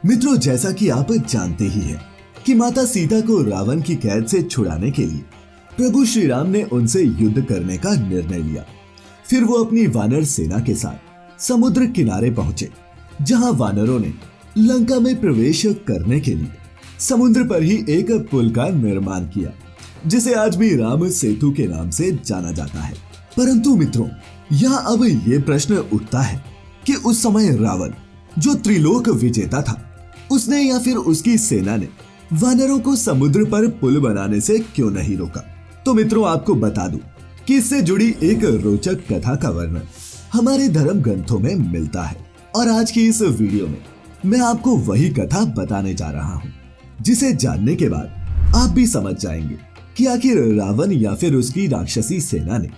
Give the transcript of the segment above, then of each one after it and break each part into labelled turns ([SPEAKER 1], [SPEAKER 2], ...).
[SPEAKER 1] मित्रों, जैसा कि आप जानते ही हैं कि माता सीता को रावण की कैद से छुड़ाने के लिए प्रभु श्री राम ने उनसे युद्ध करने का निर्णय लिया। फिर वो अपनी वानर सेना के साथ समुद्र किनारे पहुंचे, जहां वानरों ने लंका में प्रवेश करने के लिए समुद्र पर ही एक पुल का निर्माण किया, जिसे आज भी राम सेतु के नाम से जाना जाता है। परंतु मित्रों, यहाँ अब ये प्रश्न उठता है कि उस समय रावण, जो त्रिलोक विजेता था, उसने या फिर उसकी सेना ने वानरों को समुद्र पर पुल बनाने से क्यों नहीं रोका। तो मित्रों, आपको बता दूं कि इससे जुड़ी एक रोचक कथा का वर्णन हमारे धर्म ग्रंथों में मिलता है, और आज की इस वीडियो में मैं आपको वही कथा बताने जा रहा हूँ, जिसे जानने के बाद आप भी समझ जाएंगे कि आखिर रावण या फिर उसकी राक्षसी सेना ने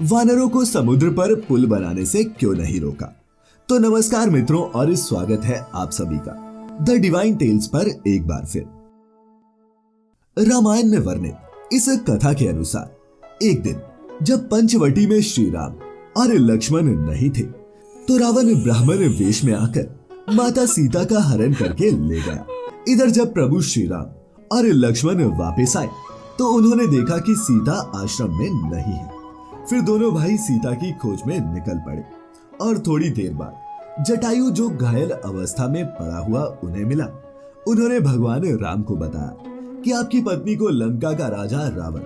[SPEAKER 1] वानरों को समुद्र पर पुल बनाने से क्यों नहीं रोका। तो नमस्कार मित्रों, और स्वागत है आप सभी का द डिवाइन टेल्स पर एक बार फिर। रामायण में वर्णित इस कथा के अनुसार एक दिन जब पंचवटी में श्री राम और लक्ष्मण नहीं थे, तो रावण ब्राह्मण वेश में आकर माता सीता का हरण करके ले गया। इधर जब प्रभु श्री राम और लक्ष्मण वापस आए तो उन्होंने देखा कि सीता आश्रम में नहीं है। फिर दोनों भाई सीता की खोज में निकल पड़े, और थोड़ी देर बाद जटायु, जो घायल अवस्था में पड़ा हुआ उन्हें मिला, उन्होंने भगवान राम को बताया कि आपकी पत्नी को लंका का राजा रावण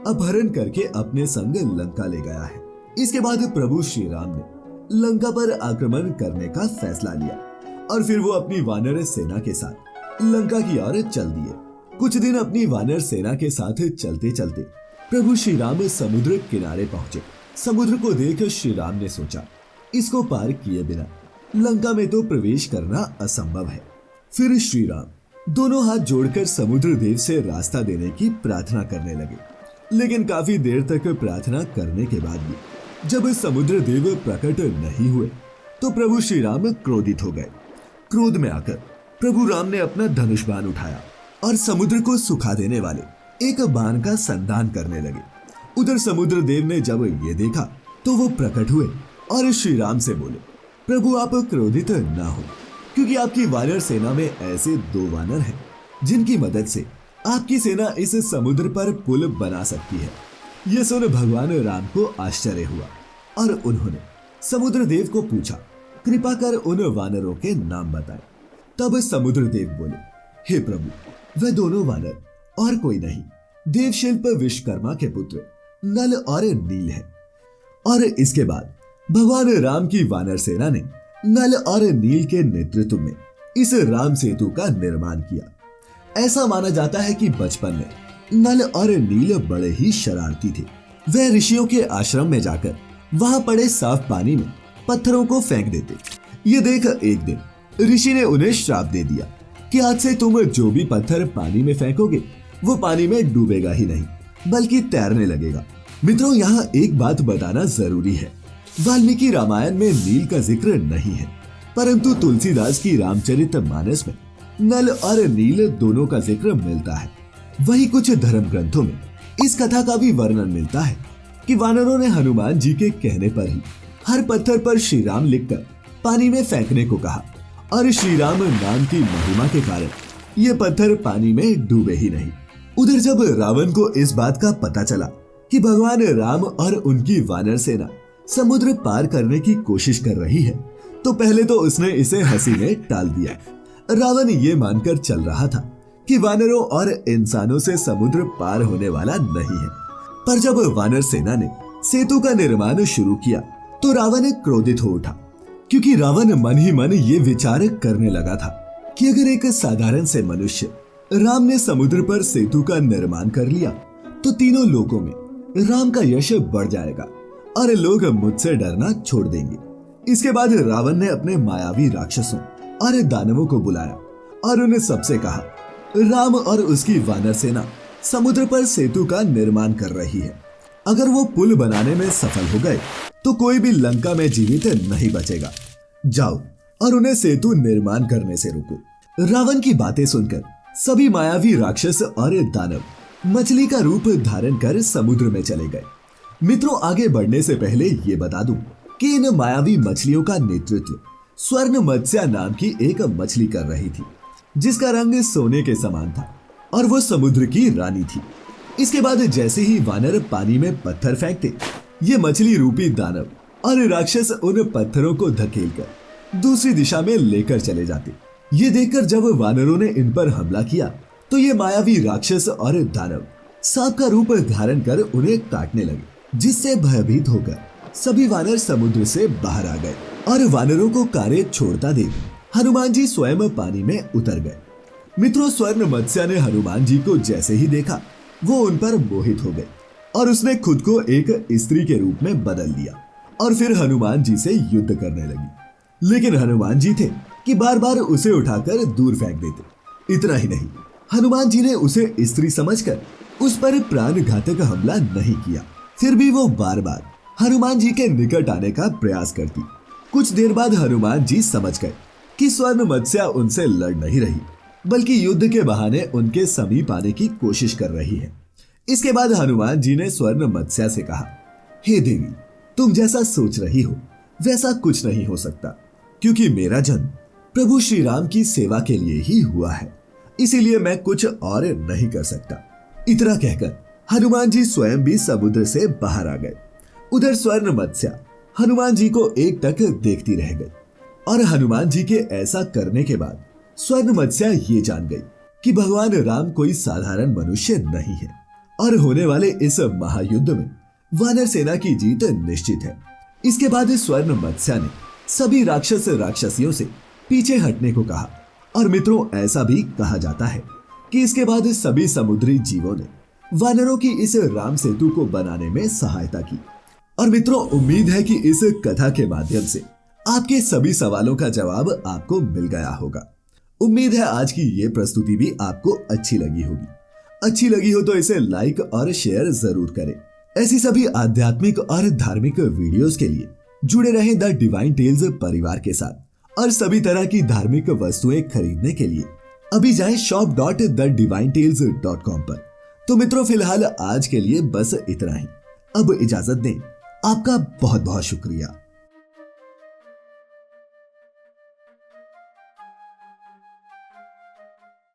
[SPEAKER 1] अपहरण करके अपने संग लंका ले गया है। इसके बाद प्रभु श्री राम ने लंका पर आक्रमण करने का फैसला लिया, और फिर वो अपनी वानर सेना के साथ लंका की ओर चल दिए। कुछ दिन अपनी वानर सेना के साथ चलते चलते प्रभु श्री राम समुद्र किनारे पहुंचे। समुद्र को देख श्री राम ने सोचा, इसको पार किए बिना लंका में तो प्रवेश करना असंभव है। फिर श्री राम दोनों हाथ जोड़कर समुद्र देव से रास्ता देने की प्रार्थना करने लगे, लेकिन काफी देर तक प्रार्थना करने के बाद भी जब समुद्र देव प्रकट नहीं हुए तो प्रभु श्री राम क्रोधित हो गए। क्रोध में आकर प्रभु राम ने अपना धनुष बाण उठाया और समुद्र को सुखा देने वाले एक बाण का संधान करने लगे। उधर समुद्र देव ने जब ये देखा तो वो प्रकट हुए और श्री राम से बोले, प्रभु आप क्रोधित ना हो, क्योंकि आपकी वानर सेना में ऐसे दो वानर हैं जिनकी मदद से आपकी सेना इस समुद्र पर पुल बना सकती है। यह सुन भगवान राम को आश्चर्य हुआ, और उन्होंने समुद्र देव को पूछा, कृपा कर उन वानरों के नाम बताएं। तब समुद्र देव बोले, हे प्रभु, वह दोनों वानर और कोई नहीं, देवशिल्प विश्वकर्मा के पुत्र नल और नील है। और इसके बाद भगवान राम की वानर सेना ने नल और नील के नेतृत्व में इस राम सेतु का निर्माण किया। ऐसा माना जाता है कि बचपन में नल और नील बड़े ही शरारती थे। वह ऋषियों के आश्रम में जाकर वहां पड़े साफ पानी में पत्थरों को फेंक देते। ये देख एक दिन ऋषि ने उन्हें श्राप दे दिया कि आज से तुम जो भी पत्थर पानी में फेंकोगे वो पानी में डूबेगा ही नहीं, बल्कि तैरने लगेगा। मित्रों, यहाँ एक बात बताना जरूरी है, वाल्मीकि रामायण में नील का जिक्र नहीं है, परंतु तुलसीदास की रामचरितमानस में नल और नील दोनों का जिक्र मिलता है। वही कुछ धर्म ग्रंथों में इस कथा का भी वर्णन मिलता है कि वानरों ने हनुमान जी के कहने पर ही हर पत्थर पर श्री राम लिखकर पानी में फेंकने को कहा, और श्री राम नाम की महिमा के कारण ये पत्थर पानी में डूबे ही नहीं। उधर जब रावण को इस बात का पता चला कि भगवान राम और उनकी वानर सेना समुद्र पार करने की कोशिश कर रही है, तो पहले तो उसने इसे हंसी में टाल दिया। रावण ये मानकर चल रहा था कि वानरों और इंसानों से समुद्र पार होने वाला नहीं है। पर जब वानर सेना ने सेतु का निर्माण शुरू किया तो रावण क्रोधित हो उठा, क्योंकि रावण मन ही मन ये विचार करने लगा था कि अगर एक साधारण से मनुष्य राम ने समुद्र पर सेतु का निर्माण कर लिया तो तीनों लोकों में राम का यश बढ़ जाएगा और लोग मुझसे डरना छोड़ देंगे। इसके बाद रावण ने अपने मायावी राक्षसों और दानवों को बुलाया और उन्हें सबसे कहा, राम और उसकी वानर सेना समुद्र पर सेतु का निर्माण कर रही है। अगर वो पुल बनाने में सफल हो गए तो कोई भी लंका में जीवित नहीं बचेगा। जाओ और उन्हें सेतु निर्माण करने से रोको। रावण की बातें सुनकर सभी मायावी राक्षस और दानव मछली का रूप धारण कर समुद्र में चले गए। मित्रों, आगे बढ़ने से पहले ये बता दूं कि इन मायावी मछलियों का नेतृत्व स्वर्ण मत्स्या नाम की एक मछली कर रही थी। जिसका रंग सोने के समान था और वो समुद्र की रानी थी। इसके बाद जैसे ही वानर पानी में पत्थर फेंकते, ये मछली रूपी दानव और राक्षस उन पत्थरों को धकेलकर दूसरी दिशा में लेकर चले जाते। ये देखकर जब वानरों ने इन पर हमला किया तो ये मायावी राक्षस और दानव सांप का रूप धारण कर उन्हें काटने लगे, जिससे भयभीत होकर सभी वानर समुद्र से बाहर आ गए और वानरों को कार्य छोड़ता देख हनुमान जी स्वयं पानी में उतर गए। मित्रों, स्वर्ण मत्स्य ने हनुमान जी को जैसे ही देखा वो उन पर मोहित हो गए और उसने खुद को एक स्त्री के रूप में बदल लिया और फिर हनुमान जी से युद्ध करने लगी। लेकिन हनुमान जी थे कि बार बार उसे उठाकर दूर फेंक देते। इतना ही नहीं, हनुमान जी ने उसे स्त्री समझकर उस पर प्राणघातक हमला नहीं किया। फिर भी वो बार बार हनुमान जी के निकट आने का प्रयास करती। कुछ देर बाद हनुमान जी समझ गए कि स्वर्ण मत्स्य उनसे लड़ नहीं रही, बल्कि युद्ध के बहाने उनके समीप आने की कोशिश कर रही है। इसके बाद हनुमान जी ने स्वर्ण मत्स्य से कहा, हे देवी, तुम जैसा सोच रही हो वैसा कुछ नहीं हो सकता, क्योंकि मेरा जन्म प्रभु श्री राम की सेवा के लिए ही हुआ है, इसीलिए मैं कुछ और नहीं कर सकता। इतना कहकर हनुमान जी स्वयं भी समुद्र से बाहर आ गए। उधर स्वर्ण मत्स्य हनुमान जी को एकटक देखती रह गई और हनुमान जी के ऐसा करने के बाद स्वर्ण मत्स्य ये जान गई कि भगवान राम कोई साधारण मनुष्य नहीं है और होने वाले इस महायुद्ध में वानर सेना की जीत निश्चित है। इसके बाद स्वर्ण मत्स्य ने सभी राक्षस राक्षसियों से पीछे हटने को कहा और मित्रों, ऐसा भी कहा जाता है कि इसके बाद सभी समुद्री जीवों ने वानरों की इस राम सेतु को बनाने में सहायता की। और मित्रों, उम्मीद है कि इस कथा के माध्यम से आपके सभी सवालों का जवाब आपको मिल गया होगा। उम्मीद है आज की ये प्रस्तुति भी आपको अच्छी लगी होगी। अच्छी लगी हो तो इसे लाइक और शेयर जरूर करें। ऐसी सभी आध्यात्मिक और धार्मिक वीडियोस के लिए जुड़े रहें द डिवाइन टेल्स परिवार के साथ और सभी तरह की धार्मिक वस्तुएं खरीदने के लिए अभी जाएं shop.thedivinetales.com पर। तो मित्रों, फिलहाल आज के लिए बस इतना ही। अब इजाजत दें। आपका बहुत बहुत शुक्रिया।